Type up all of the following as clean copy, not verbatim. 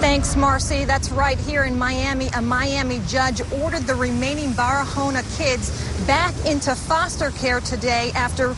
Thanks, Marcy. That's right. Here in Miami, a Miami judge ordered the remaining Barahona kids back into foster care today after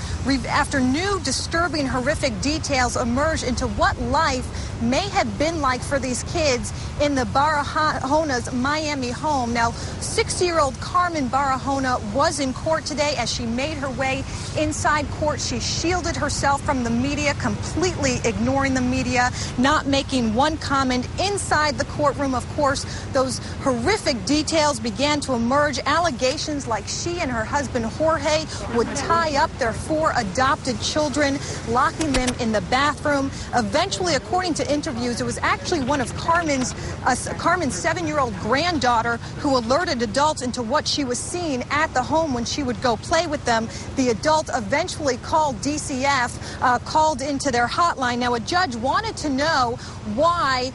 new disturbing, horrific details emerged into what life may have been like for these kids in the Barahona's Miami home. Now, 60-year-old Carmen Barahona was in court today. As she made her way inside court, she shielded herself from the media, completely ignoring the media, not making one comment. Inside the courtroom, of course, those horrific details began to emerge. Allegations like she and her husband Jorge would tie up their 4 adopted children, locking them in the bathroom. Eventually, according to interviews, it was actually one of Carmen's 7-year-old granddaughter who alerted adults into what she was seeing at the home when she would go play with them. The adult eventually called DCF, called into their hotline. Now, a judge wanted to know why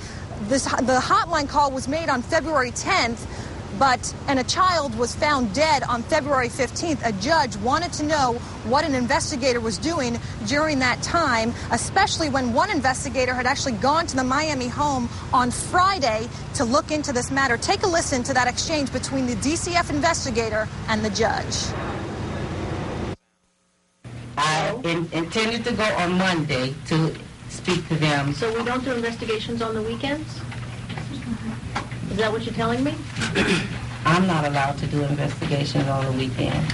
the hotline call was made on February 10th, and a child was found dead on February 15th. A judge wanted to know what an investigator was doing during that time, especially when one investigator had actually gone to the Miami home on Friday to look into this matter. Take a listen to that exchange between the DCF investigator and the judge. I intended to go on Monday to speak to them. So we don't do investigations on the weekends? Is that what you're telling me? I'm not allowed to do investigations on the weekend.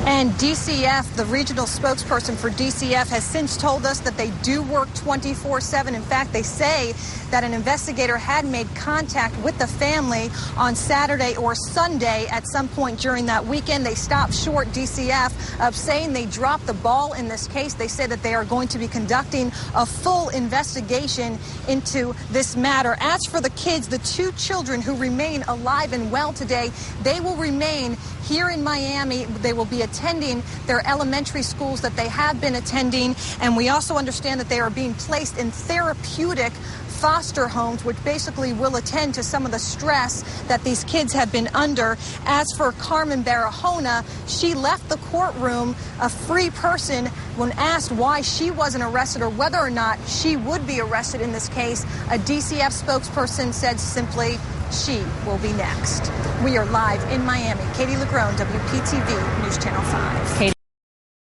And DCF, the regional spokesperson for DCF, has since told us that they do work 24/7. In fact, they say that an investigator had made contact with the family on Saturday or Sunday at some point during that weekend. They stopped short, DCF, of saying they dropped the ball in this case. They say that they are going to be conducting a full investigation into this matter. As for the kids, the 2 children who remain alive and well today, they will remain here in Miami. They will be attending their elementary schools that they have been attending, and we also understand that they are being placed in therapeutic foster homes, which basically will attend to some of the stress that these kids have been under. As for Carmen Barahona, she left the courtroom a free person when asked why she wasn't arrested or whether or not she would be arrested in this case. A DCF spokesperson said simply, she will be next. We are live in Miami. Katie LeGrone, WPTV News Channel 5. Katie.